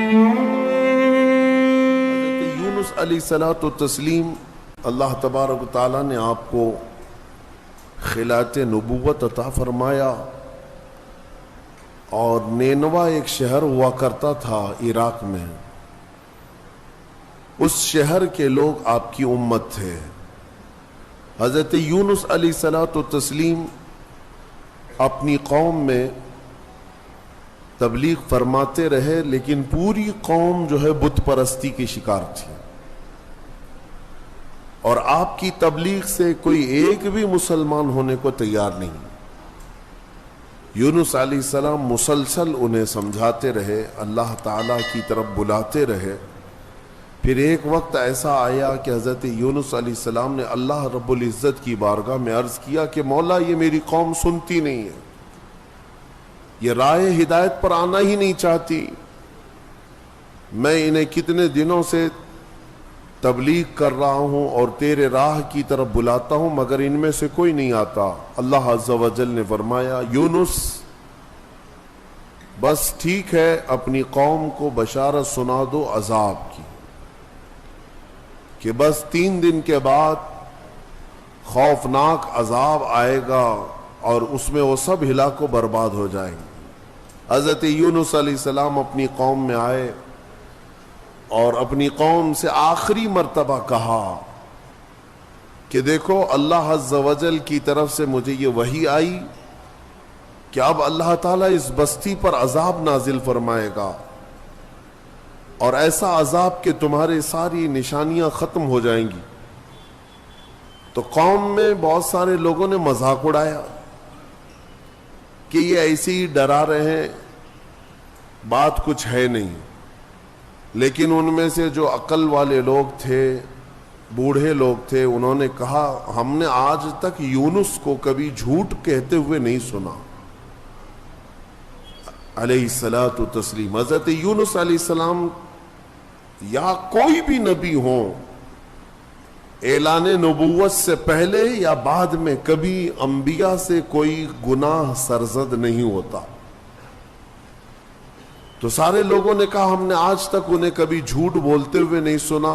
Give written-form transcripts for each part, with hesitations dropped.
حضرت یونس علیہ الصلوۃ والتسلیم اللہ تبارک و تعالیٰ نے آپ کو خلعت نبوت عطا فرمایا، اور نینوا ایک شہر ہوا کرتا تھا عراق میں، اس شہر کے لوگ آپ کی امت تھے۔ حضرت یونس علیہ الصلوۃ والتسلیم اپنی قوم میں تبلیغ فرماتے رہے، لیکن پوری قوم جو ہے بت پرستی کی شکار تھی، اور آپ کی تبلیغ سے کوئی ایک بھی مسلمان ہونے کو تیار نہیں۔ یونس علیہ السلام مسلسل انہیں سمجھاتے رہے، اللہ تعالیٰ کی طرف بلاتے رہے۔ پھر ایک وقت ایسا آیا کہ حضرت یونس علیہ السلام نے اللہ رب العزت کی بارگاہ میں عرض کیا کہ مولا، یہ میری قوم سنتی نہیں ہے، یہ راہ ہدایت پر آنا ہی نہیں چاہتی، میں انہیں کتنے دنوں سے تبلیغ کر رہا ہوں اور تیرے راہ کی طرف بلاتا ہوں، مگر ان میں سے کوئی نہیں آتا۔ اللہ عز و جل نے فرمایا، یونس بس ٹھیک ہے، اپنی قوم کو بشارت سنا دو عذاب کی، کہ بس 3 دن کے بعد خوفناک عذاب آئے گا اور اس میں وہ سب ہلاک و برباد ہو جائیں گے۔ حضرت یونس علیہ السلام اپنی قوم میں آئے اور اپنی قوم سے آخری مرتبہ کہا کہ دیکھو، اللہ عز و جل کی طرف سے مجھے یہ وحی آئی کہ اب اللہ تعالیٰ اس بستی پر عذاب نازل فرمائے گا، اور ایسا عذاب کہ تمہارے ساری نشانیاں ختم ہو جائیں گی۔ تو قوم میں بہت سارے لوگوں نے مذاق اڑایا کہ یہ ایسے ہی ڈرا رہے ہیں، بات کچھ ہے نہیں۔ لیکن ان میں سے جو عقل والے لوگ تھے، بوڑھے لوگ تھے، انہوں نے کہا، ہم نے آج تک یونس کو کبھی جھوٹ کہتے ہوئے نہیں سنا علیہ الصلوۃ والتسلیم۔ حضرت یونس علیہ السلام یا کوئی بھی نبی ہو، اعلان نبوت سے پہلے یا بعد میں کبھی انبیاء سے کوئی گناہ سرزد نہیں ہوتا۔ تو سارے لوگوں نے کہا، ہم نے آج تک انہیں کبھی جھوٹ بولتے ہوئے نہیں سنا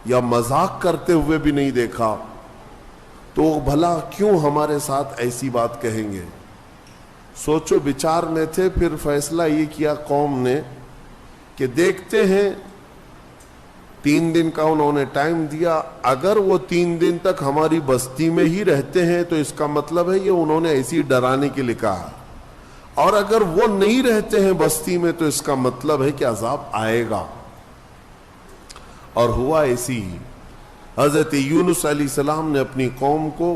یا مذاق کرتے ہوئے بھی نہیں دیکھا، تو بھلا کیوں ہمارے ساتھ ایسی بات کہیں گے؟ سوچو بچار میں تھے۔ پھر فیصلہ یہ کیا قوم نے کہ دیکھتے ہیں، 3 دن کا انہوں نے ٹائم دیا، اگر وہ 3 دن تک ہماری بستی میں ہی رہتے ہیں تو اس کا مطلب ہے یہ انہوں نے ایسی ڈرانے کے لیے کہا، اور اگر وہ نہیں رہتے ہیں بستی میں تو اس کا مطلب ہے کہ عذاب آئے گا۔ اور ہوا ایسی ہی۔ حضرت یونس علیہ السلام نے اپنی قوم کو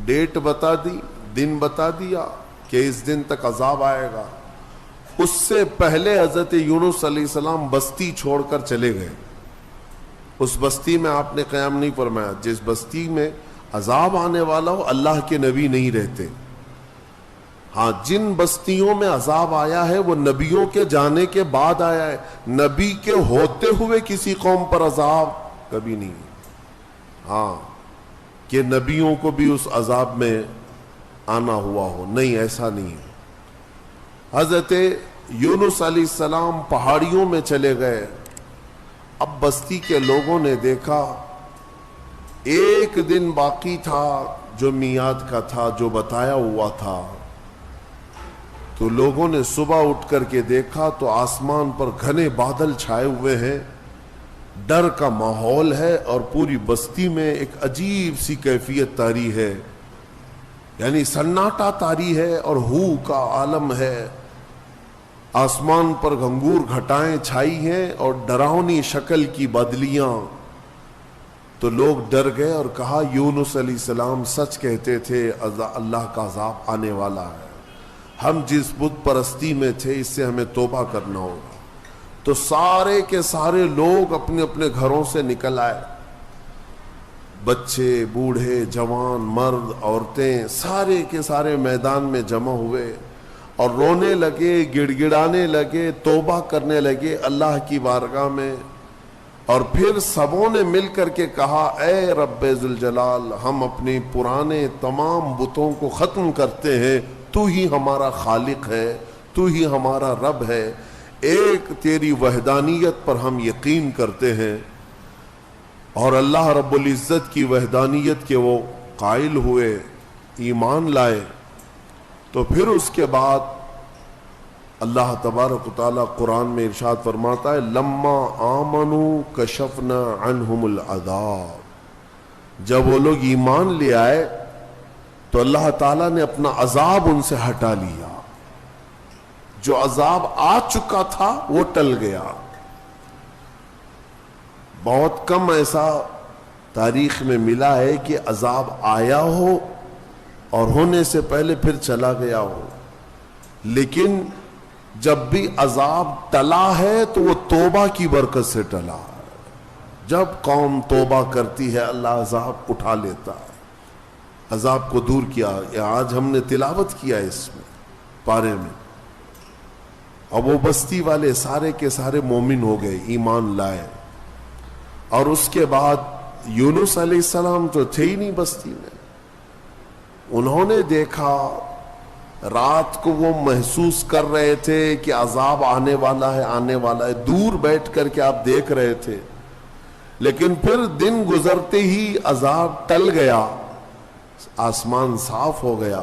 ڈیٹ بتا دی، دن بتا دیا کہ اس دن تک عذاب آئے گا۔ اس سے پہلے حضرت یونس علیہ السلام بستی چھوڑ کر چلے گئے۔ اس بستی میں آپ نے قیام نہیں فرمایا۔ جس بستی میں عذاب آنے والا ہو، اللہ کے نبی نہیں رہتے۔ ہاں، جن بستیوں میں عذاب آیا ہے وہ نبیوں کے جانے کے بعد آیا ہے، نبی کے ہوتے ہوئے کسی قوم پر عذاب کبھی نہیں۔ ہاں، کہ نبیوں کو بھی اس عذاب میں آنا ہوا ہو، نہیں، ایسا نہیں ہے۔ حضرت یونس علیہ السلام پہاڑیوں میں چلے گئے۔ اب بستی کے لوگوں نے دیکھا 1 دن باقی تھا جو میعاد کا تھا، جو بتایا ہوا تھا، تو لوگوں نے صبح اٹھ کر کے دیکھا تو آسمان پر گھنے بادل چھائے ہوئے ہیں، ڈر کا ماحول ہے، اور پوری بستی میں ایک عجیب سی کیفیت طاری ہے، یعنی سناٹا طاری ہے اور ہو کا عالم ہے۔ آسمان پر گھنگور گھٹائیں چھائی ہیں اور ڈراؤنی شکل کی بدلیاں۔ تو لوگ ڈر گئے اور کہا، یونس علیہ السلام سچ کہتے تھے، اللہ کا عذاب آنے والا ہے، ہم جس بت پرستی میں تھے اس سے ہمیں توبہ کرنا ہوگا۔ تو سارے کے سارے لوگ اپنے اپنے گھروں سے نکل آئے، بچے، بوڑھے، جوان، مرد، عورتیں، سارے کے سارے میدان میں جمع ہوئے اور رونے لگے، گڑ گڑانے لگے، توبہ کرنے لگے اللہ کی بارگاہ میں۔ اور پھر سبوں نے مل کر کے کہا، اے رب ذوالجلال، ہم اپنے پرانے تمام بتوں کو ختم کرتے ہیں، تو ہی ہمارا خالق ہے، تو ہی ہمارا رب ہے، ایک تیری وحدانیت پر ہم یقین کرتے ہیں، اور اللہ رب العزت کی وحدانیت کے وہ قائل ہوئے، ایمان لائے، تو پھر اس کے بعد اللہ تبارک و تعالیٰ قرآن میں ارشاد فرماتا ہے لما آمنوا کشفنا عنہم العذاب، جب وہ لوگ ایمان لے آئے تو اللہ تعالیٰ نے اپنا عذاب ان سے ہٹا لیا، جو عذاب آ چکا تھا وہ ٹل گیا۔ بہت کم ایسا تاریخ میں ملا ہے کہ عذاب آیا ہو اور ہونے سے پہلے پھر چلا گیا ہو، لیکن جب بھی عذاب ٹلا ہے تو وہ توبہ کی برکت سے ٹلا ہے۔ جب قوم توبہ کرتی ہے اللہ عذاب اٹھا لیتا ہے، عذاب کو دور کیا۔ آج ہم نے تلاوت کیا اس میں پارے میں، اب وہ بستی والے سارے کے سارے مومن ہو گئے، ایمان لائے، اور اس کے بعد یونس علیہ السلام تو تھے ہی نہیں بستی میں۔ انہوں نے دیکھا، رات کو وہ محسوس کر رہے تھے کہ عذاب آنے والا ہے، آنے والا ہے، دور بیٹھ کر کے آپ دیکھ رہے تھے، لیکن پھر دن گزرتے ہی عذاب ٹل گیا، آسمان صاف ہو گیا۔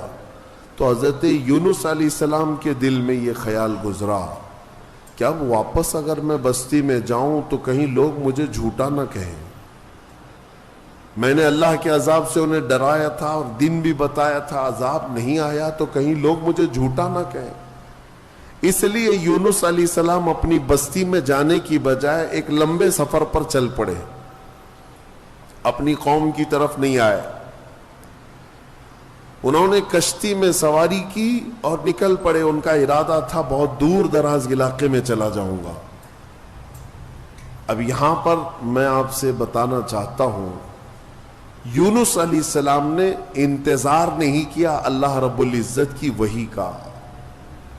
تو حضرت یونس علیہ السلام کے دل میں یہ خیال گزرا کہ اب واپس اگر میں بستی میں جاؤں تو کہیں لوگ مجھے جھوٹا نہ کہیں، میں نے اللہ کے عذاب سے انہیں ڈرایا تھا اور دن بھی بتایا تھا، عذاب نہیں آیا تو کہیں لوگ مجھے جھوٹا نہ کہیں۔ اس لیے یونس علیہ السلام اپنی بستی میں جانے کی بجائے ایک لمبے سفر پر چل پڑے، اپنی قوم کی طرف نہیں آئے۔ انہوں نے کشتی میں سواری کی اور نکل پڑے، ان کا ارادہ تھا بہت دور دراز علاقے میں چلا جاؤں گا۔ اب یہاں پر میں آپ سے بتانا چاہتا ہوں، یونس علیہ السلام نے انتظار نہیں کیا اللہ رب العزت کی وحی کا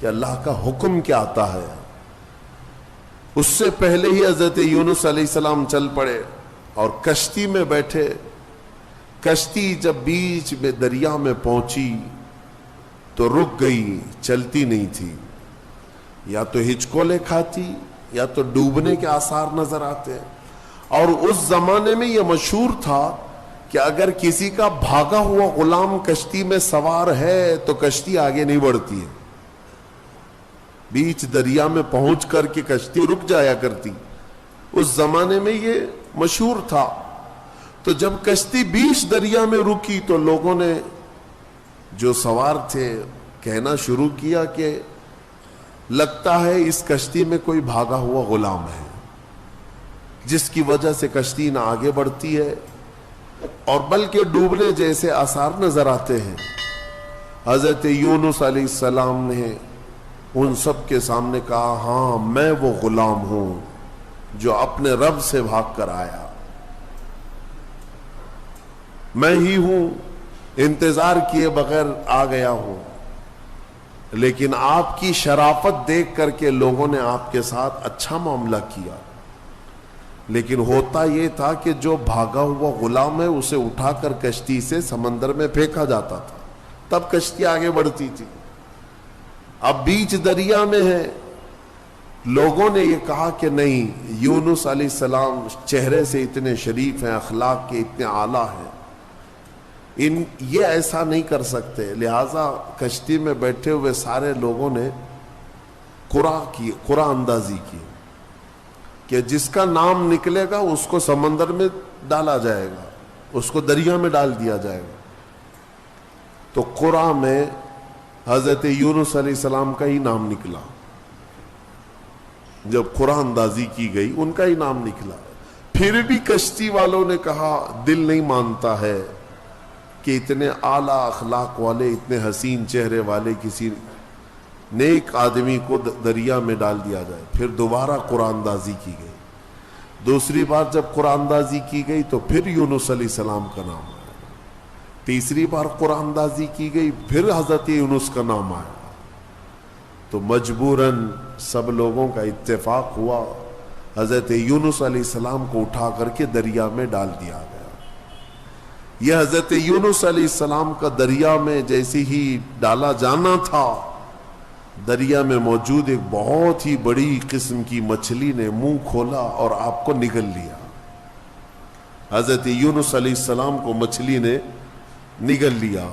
کہ اللہ کا حکم کیا آتا ہے، اس سے پہلے ہی حضرت یونس علیہ السلام چل پڑے اور کشتی میں بیٹھے۔ کشتی جب بیچ میں دریا میں پہنچی تو رک گئی، چلتی نہیں تھی، یا تو ہچکولے کھاتی یا تو ڈوبنے کے آثار نظر آتے۔ اور اس زمانے میں یہ مشہور تھا کہ اگر کسی کا بھاگا ہوا غلام کشتی میں سوار ہے تو کشتی آگے نہیں بڑھتی ہے، بیچ دریا میں پہنچ کر کے کشتی رک جایا کرتی۔ اس زمانے میں یہ مشہور تھا۔ تو جب کشتی بیچ دریا میں رکی تو لوگوں نے جو سوار تھے کہنا شروع کیا کہ لگتا ہے اس کشتی میں کوئی بھاگا ہوا غلام ہے، جس کی وجہ سے کشتی نہ آگے بڑھتی ہے اور بلکہ ڈوبنے جیسے آثار نظر آتے ہیں۔ حضرت یونس علیہ السلام نے ان سب کے سامنے کہا ہاں میں وہ غلام ہوں جو اپنے رب سے بھاگ کر آیا، میں ہی ہوں، انتظار کیے بغیر آ گیا ہوں۔ لیکن آپ کی شرافت دیکھ کر کے لوگوں نے آپ کے ساتھ اچھا معاملہ کیا، لیکن ہوتا یہ تھا کہ جو بھاگا ہوا غلام ہے اسے اٹھا کر کشتی سے سمندر میں پھینکا جاتا تھا، تب کشتی آگے بڑھتی تھی۔ اب بیچ دریا میں ہے۔ لوگوں نے یہ کہا کہ نہیں، یونس علیہ السلام چہرے سے اتنے شریف ہیں، اخلاق کے اتنے اعلیٰ ہیں، یہ ایسا نہیں کر سکتے۔ لہٰذا کشتی میں بیٹھے ہوئے سارے لوگوں نے قرعہ اندازی کی کہ جس کا نام نکلے گا اس کو سمندر میں ڈالا جائے گا، اس کو دریا میں ڈال دیا جائے گا۔ تو قرعہ میں حضرت یونس علیہ السلام کا ہی نام نکلا۔ جب قرعہ اندازی کی گئی ان کا ہی نام نکلا۔ پھر بھی کشتی والوں نے کہا دل نہیں مانتا ہے کہ اتنے اعلیٰ اخلاق والے، اتنے حسین چہرے والے کسی نیک آدمی کو دریا میں ڈال دیا جائے۔ پھر دوبارہ قرآن اندازی کی گئی۔ دوسری بار جب قرآن اندازی کی گئی تو پھر یونس علیہ السلام کا نام آیا۔ تیسری بار قرآن اندازی کی گئی، پھر حضرت یونس کا نام آیا۔ تو مجبوراً سب لوگوں کا اتفاق ہوا، حضرت یونس علیہ السلام کو اٹھا کر کے دریا میں ڈال دیا گیا۔ یہ حضرت یونس علیہ السلام کا دریا میں جیسے ہی ڈالا جانا تھا دریا میں موجود ایک بہت ہی بڑی قسم کی مچھلی نے منہ کھولا اور آپ کو نگل لیا. حضرت یونس علیہ السلام کو مچھلی نے نگل لیا.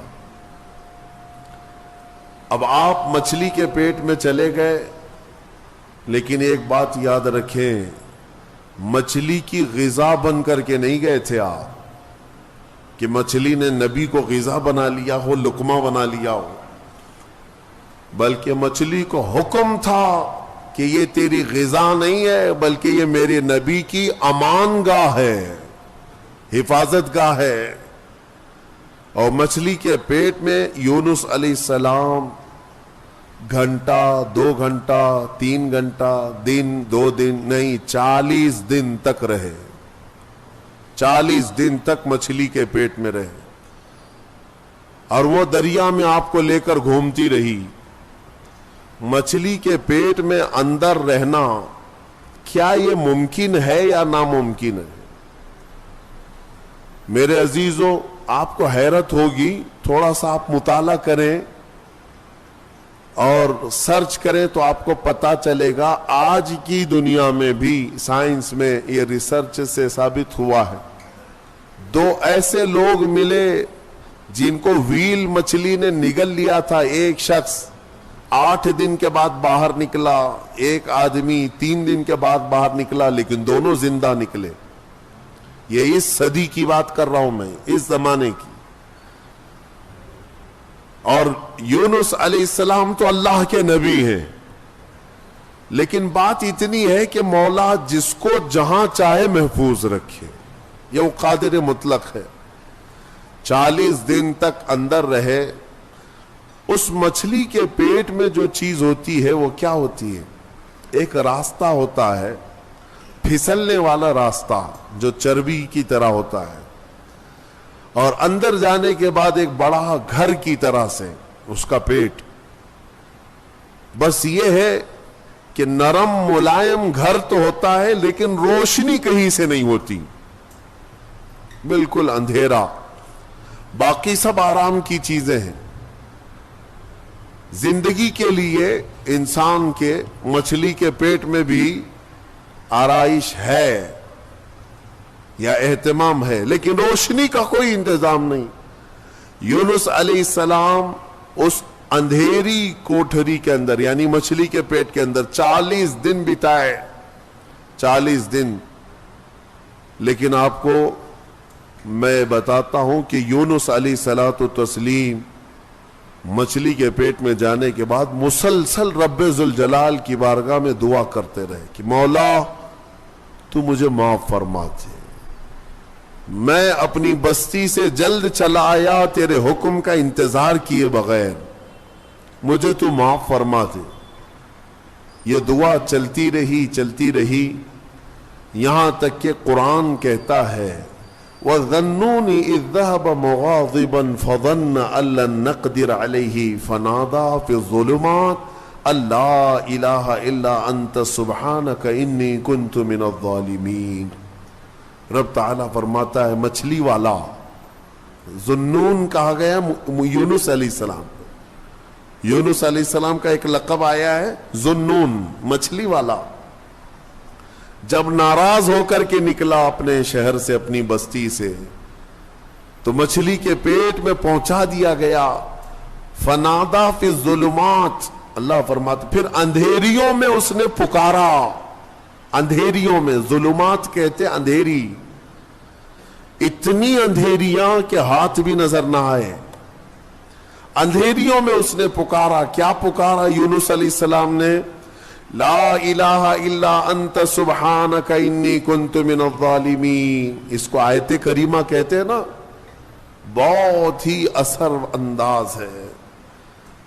اب آپ مچھلی کے پیٹ میں چلے گئے، لیکن ایک بات یاد رکھیں، مچھلی کی غذا بن کر کے نہیں گئے تھے آپ کہ مچھلی نے نبی کو غذا بنا لیا ہو، لقمہ بنا لیا ہو، بلکہ مچھلی کو حکم تھا کہ یہ تیری غذا نہیں ہے، بلکہ یہ میرے نبی کی امان گاہ ہے، حفاظت گاہ ہے. اور مچھلی کے پیٹ میں یونس علیہ السلام گھنٹہ، 2 گھنٹہ، 3 گھنٹہ، دن، 2 دن نہیں، 40 دن تک رہے. 40 دن تک مچھلی کے پیٹ میں رہے، اور وہ دریا میں آپ کو لے کر گھومتی رہی. مچھلی کے پیٹ میں اندر رہنا کیا یہ ممکن ہے یا ناممکن ہے؟ میرے عزیزوں، آپ کو حیرت ہوگی، تھوڑا سا آپ مطالعہ کریں اور سرچ کریں تو آپ کو پتا چلے گا. آج کی دنیا میں بھی سائنس میں یہ ریسرچ سے ثابت ہوا ہے. 2 ایسے لوگ ملے جن کو ویل مچھلی نے نگل لیا تھا. ایک شخص 8 دن کے بعد باہر نکلا، ایک آدمی 3 دن کے بعد باہر نکلا، لیکن دونوں زندہ نکلے. یہ اس صدی کی بات کر رہا ہوں میں، اس زمانے کی. اور یونس علیہ السلام تو اللہ کے نبی ہیں، لیکن بات اتنی ہے کہ مولا جس کو جہاں چاہے محفوظ رکھے، یہ وہ قادر مطلق ہے. 40 دن تک اندر رہے. اس مچھلی کے پیٹ میں جو چیز ہوتی ہے وہ کیا ہوتی ہے؟ ایک راستہ ہوتا ہے، پھسلنے والا راستہ جو چربی کی طرح ہوتا ہے، اور اندر جانے کے بعد ایک بڑا گھر کی طرح سے اس کا پیٹ. بس یہ ہے کہ نرم ملائم گھر تو ہوتا ہے، لیکن روشنی کہیں سے نہیں ہوتی، بالکل اندھیرا. باقی سب آرام کی چیزیں ہیں. زندگی کے لیے انسان کے مچھلی کے پیٹ میں بھی آرائش ہے یا اہتمام ہے، لیکن روشنی کا کوئی انتظام نہیں. یونس علیہ السلام اس اندھیری کوٹھری کے اندر، یعنی مچھلی کے پیٹ کے اندر 40 دن بتائے. 40 دن. لیکن آپ کو میں بتاتا ہوں کہ یونس علیہ الصلوۃ والتسلیم مچھلی کے پیٹ میں جانے کے بعد مسلسل رب ذوالجلال کی بارگاہ میں دعا کرتے رہے کہ مولا تو مجھے معاف فرما دے، میں اپنی بستی سے جلد چلا آیا تیرے حکم کا انتظار کیے بغیر، مجھے تو معاف فرما دے. یہ دعا چلتی رہی یہاں تک کہ قرآن کہتا ہے وَظَنُّونِ إِذْ ذَهَبَ مُغَاضِبًا فَظَنَّ أَن لَّن نَّقْدِرَ عَلَيْهِ فَنَادَىٰ فِي الظُّلُمَاتِ أَن لَّا إِلَٰهَ إِلَّا أَنتَ سُبْحَانَكَ إِنِّي كُنتُ مِنَ الظَّالِمِينَ. رب تعالیٰ فرماتا ہے مچھلی والا، ذنون کہا گیا یونس علیہ السلام. یونس علیہ السلام کا ایک لقب آیا ہے ذنون، مچھلی والا. جب ناراض ہو کر کے نکلا اپنے شہر سے، اپنی بستی سے، تو مچھلی کے پیٹ میں پہنچا دیا گیا. فنادا فی الظلمات، اللہ فرماتا پھر اندھیریوں میں اس نے پکارا. اندھیریوں میں، ظلمات کہتے اندھیری، اتنی اندھیریاں کہ ہاتھ بھی نظر نہ آئے. اندھیریوں میں اس نے پکارا. کیا پکارا یونس علیہ السلام نے؟ لا الہ الا انت سبحانک انی کنت من الظالمین. اس کو آیت کریمہ کہتے ہیں نا، بہت ہی اثر انداز ہے،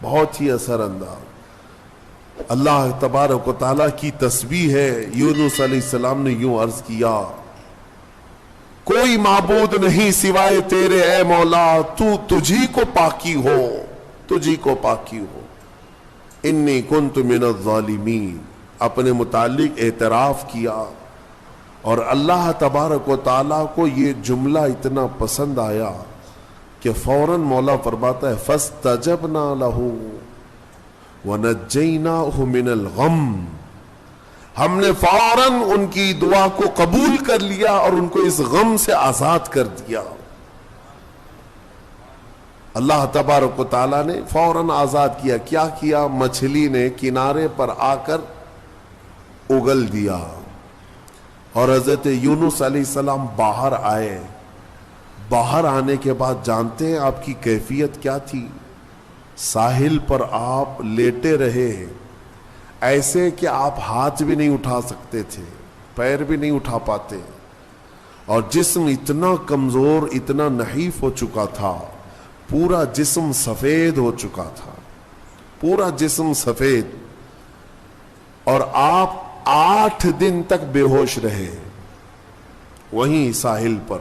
بہت ہی اثر انداز. اللہ تبارک و تعالیٰ کی تسبیح ہے. یونس علیہ السلام نے یوں عرض کیا کوئی معبود نہیں سوائے تیرے اے مولا، تجھی کو پاکی ہو، تجھی کو پاکی ہو. انی کنت من الظالمین، اپنے متعلق اعتراف کیا. اور اللہ تبارک و تعالیٰ کو یہ جملہ اتنا پسند آیا کہ فوراً مولا فرماتا ہے فَاسْتَجَبْنَا لَهُ، وَنَجَّيْنَاهُ مِنَ الْغَمِّ، ہم نے فوراً ان کی دعا کو قبول کر لیا اور ان کو اس غم سے آزاد کر دیا۔ اللہ تبارک و تعالیٰ نے فوراً آزاد کیا۔ کیا کیا؟ مچھلی نے کنارے پر آ کر اگل دیا، اور حضرت یونس علیہ السلام باہر آئے۔ باہر آنے کے بعد جانتے ہیں آپ کی کیفیت کیا تھی؟ ساحل پر آپ لیٹے رہے ایسے کہ آپ ہاتھ بھی نہیں اٹھا سکتے تھے، پیر بھی نہیں اٹھا پاتے، اور جسم اتنا کمزور، اتنا نحیف ہو چکا تھا، پورا جسم سفید ہو چکا تھا، پورا جسم سفید، اور آپ 8 دن تک بے ہوش رہے وہیں ساحل پر،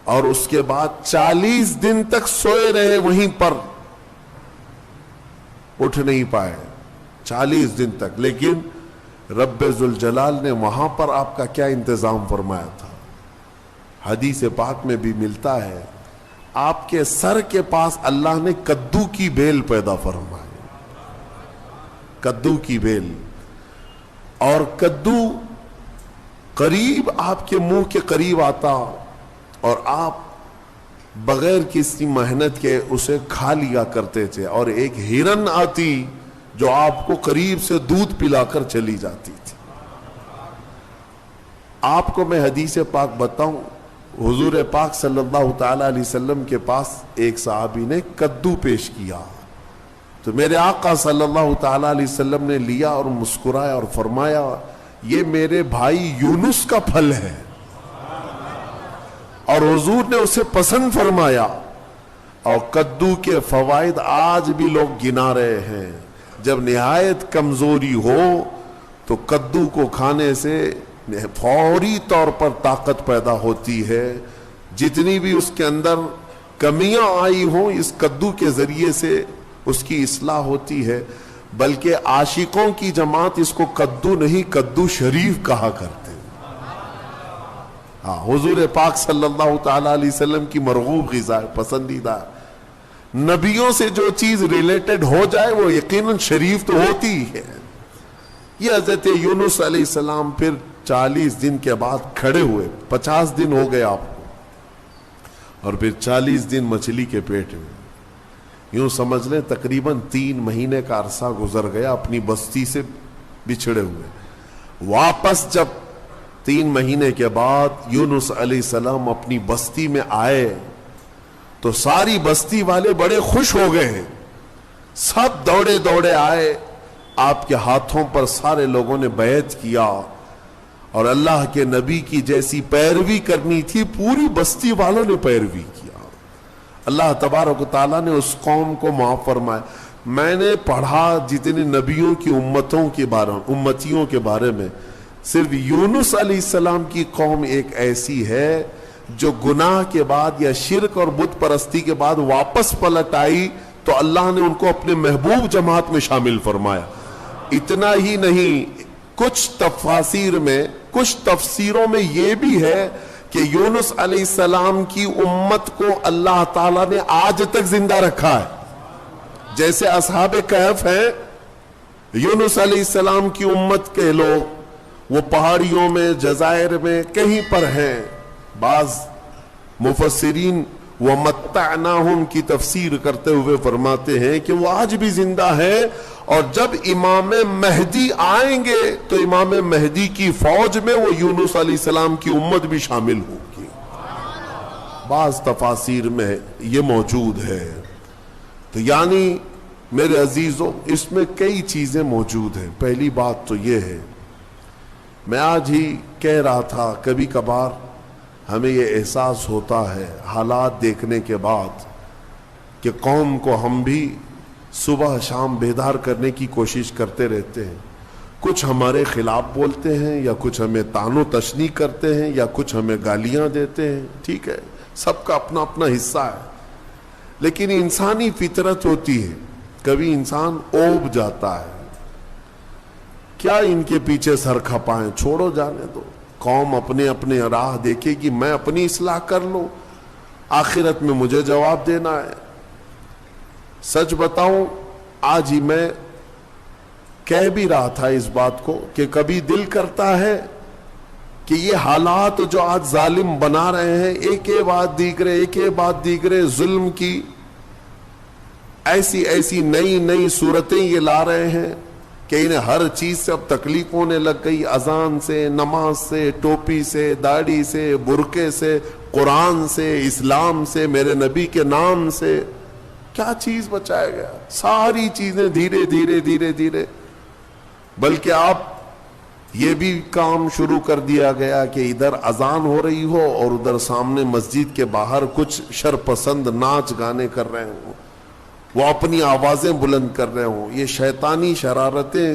اور اس کے بعد 40 دن تک سوئے رہے وہیں پر، اٹھ نہیں پائے 40 دن تک۔ لیکن رب ذوالجلال نے وہاں پر آپ کا کیا انتظام فرمایا تھا؟ حدیث پاک میں بھی ملتا ہے، آپ کے سر کے پاس اللہ نے کدو کی بیل پیدا فرمائی، کدو کی بیل، اور کدو قریب آپ کے منہ کے قریب آتا، اور آپ بغیر کسی محنت کے اسے کھا لیا کرتے تھے، اور ایک ہرن آتی جو آپ کو قریب سے دودھ پلا کر چلی جاتی تھی۔ آپ کو میں حدیث پاک بتاؤں، حضور پاک صلی اللہ تعالی علیہ وسلم کے پاس ایک صحابی نے کدو پیش کیا، تو میرے آقا صلی اللہ تعالی علیہ وسلم نے لیا اور مسکرایا اور فرمایا، یہ میرے بھائی یونس کا پھل ہے، اور حضور نے اسے پسند فرمایا۔ اور کدو کے فوائد آج بھی لوگ گنا رہے ہیں۔ جب نہایت کمزوری ہو تو کدو کو کھانے سے فوری طور پر طاقت پیدا ہوتی ہے، جتنی بھی اس کے اندر کمیاں آئی ہوں اس کدو کے ذریعے سے اس کی اصلاح ہوتی ہے۔ بلکہ عاشقوں کی جماعت اس کو کدو نہیں، کدو شریف کہا کرتے۔ ہاں، حضور پاک صلی اللہ تعالی علیہ وسلم کی مرغوب غذا، پسندیدہ، نبیوں سے جو چیز ریلیٹڈ ہو جائے وہ یقیناً شریف تو ہوتی ہے۔ یہ حضرت یونس علیہ السلام پھر 40 دن کے بعد کھڑے ہوئے، 50 دن ہو گئے آپ کو، اور پھر 40 دن مچھلی کے پیٹ میں، یوں سمجھ لیں تقریباً 3 مہینے کا عرصہ گزر گیا اپنی بستی سے بچھڑے ہوئے۔ واپس جب 3 مہینے کے بعد یونس علیہ السلام اپنی بستی میں آئے تو ساری بستی والے بڑے خوش ہو گئے ہیں، سب دوڑے دوڑے آئے، آپ کے ہاتھوں پر سارے لوگوں نے بیعت کیا، اور اللہ کے نبی کی جیسی پیروی کرنی تھی پوری بستی والوں نے پیروی کیا۔ اللہ تبارک و تعالیٰ نے اس قوم کو معاف فرمایا۔ میں نے پڑھا جتنے نبیوں کی امتیوں کے بارے میں، صرف یونس علیہ السلام کی قوم ایک ایسی ہے جو گناہ کے بعد یا شرک اور بت پرستی کے بعد واپس پلٹ آئی تو اللہ نے ان کو اپنے محبوب جماعت میں شامل فرمایا۔ اتنا ہی نہیں، کچھ تفسیروں میں یہ بھی ہے کہ یونس علیہ السلام کی امت کو اللہ تعالیٰ نے آج تک زندہ رکھا ہے۔ جیسے اصحاب کہف ہیں، یونس علیہ السلام کی امت کے لوگ وہ پہاڑیوں میں، جزائر میں کہیں پر ہیں۔ بعض مفسرین وَمَتَّعْنَاهُمْ کی تفسیر کرتے ہوئے فرماتے ہیں کہ وہ آج بھی زندہ ہیں، اور جب امام مہدی آئیں گے تو امام مہدی کی فوج میں وہ یونس علیہ السلام کی امت بھی شامل ہوگی۔ بعض تفاسیر میں یہ موجود ہے۔ تو یعنی میرے عزیزوں، اس میں کئی چیزیں موجود ہیں۔ پہلی بات تو یہ ہے، میں آج ہی کہہ رہا تھا، کبھی کبھار ہمیں یہ احساس ہوتا ہے حالات دیکھنے کے بعد کہ قوم کو ہم بھی صبح شام بیدار کرنے کی کوشش کرتے رہتے ہیں۔ کچھ ہمارے خلاف بولتے ہیں، یا کچھ ہمیں طعن و تشنیع کرتے ہیں، یا کچھ ہمیں گالیاں دیتے ہیں، ٹھیک ہے، سب کا اپنا اپنا حصہ ہے۔ لیکن انسانی فطرت ہوتی ہے، کبھی انسان اوب جاتا ہے، کیا ان کے پیچھے سر کھپائیں، چھوڑو، جانے دو، قوم اپنے اپنے راہ دیکھے گی، میں اپنی اصلاح کر لوں، آخرت میں مجھے جواب دینا ہے۔ سچ بتاؤں، آج ہی میں کہہ بھی رہا تھا اس بات کو کہ کبھی دل کرتا ہے کہ یہ حالات جو آج ظالم بنا رہے ہیں، ایک بات دیکھ رہے ظلم کی ایسی نئی صورتیں یہ لا رہے ہیں کہ انہیں ہر چیز سے اب تکلیف ہونے لگ گئی، اذان سے، نماز سے، ٹوپی سے، داڑھی سے، برقعے سے، قرآن سے، اسلام سے، میرے نبی کے نام سے، کیا چیز بچایا گیا؟ ساری چیزیں دھیرے دھیرے بلکہ آپ یہ بھی کام شروع کر دیا گیا کہ ادھر اذان ہو رہی ہو اور ادھر سامنے مسجد کے باہر کچھ شرپسند ناچ گانے کر رہے ہوں، وہ اپنی آوازیں بلند کر رہے ہوں۔ یہ شیطانی شرارتیں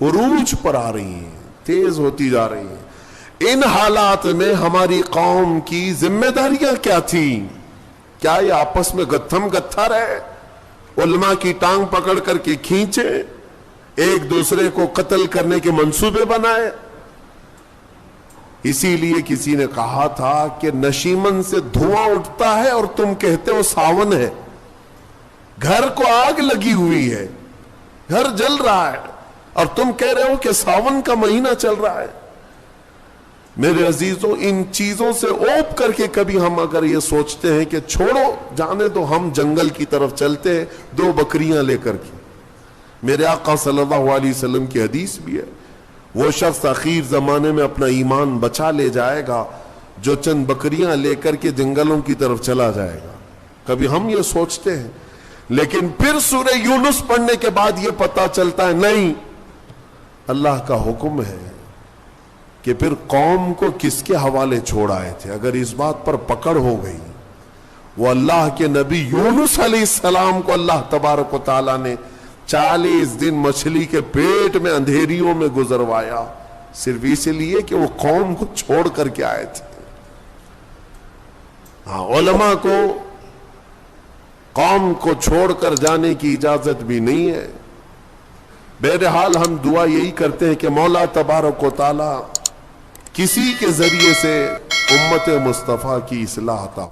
عروج پر آ رہی ہیں، تیز ہوتی جا رہی ہیں۔ ان حالات میں ہماری قوم کی ذمہ داریاں کیا تھیں؟ کیا یہ آپس میں گتھم گتھا رہے، علماء کی ٹانگ پکڑ کر کے کھینچے، ایک دوسرے کو قتل کرنے کے منصوبے بنائے؟ اسی لیے کسی نے کہا تھا کہ نشیمن سے دھواں اٹھتا ہے اور تم کہتے ہو ساون ہے۔ گھر کو آگ لگی ہوئی ہے، گھر جل رہا ہے اور تم کہہ رہے ہو کہ ساون کا مہینہ چل رہا ہے۔ میرے عزیزوں، ان چیزوں سے اوپ کر کے کبھی ہم اگر یہ سوچتے ہیں کہ چھوڑو جانے تو ہم جنگل کی طرف چلتے ہیں 2 بکریاں لے کر کے، میرے آقا صلی اللہ علیہ وسلم کی حدیث بھی ہے، وہ شخص آخر زمانے میں اپنا ایمان بچا لے جائے گا جو چند بکریاں لے کر کے جنگلوں کی طرف چلا جائے گا۔ کبھی ہم یہ سوچتے ہیں، لیکن پھر سورہ یونس پڑھنے کے بعد یہ پتہ چلتا ہے نہیں، اللہ کا حکم ہے کہ پھر قوم کو کس کے حوالے چھوڑ آئے تھے۔ اگر اس بات پر پکڑ ہو گئی، وہ اللہ کے نبی یونس علیہ السلام کو اللہ تبارک و تعالیٰ نے 40 دن مچھلی کے پیٹ میں اندھیریوں میں گزروایا، صرف اس لیے کہ وہ قوم کو چھوڑ کر کے آئے تھے۔ ہاں، علماء کو قوم کو چھوڑ کر جانے کی اجازت بھی نہیں ہے۔ بہرحال ہم دعا یہی کرتے ہیں کہ مولا تبارک و تعالی کسی کے ذریعے سے امت مصطفیٰ کی اصلاح عطا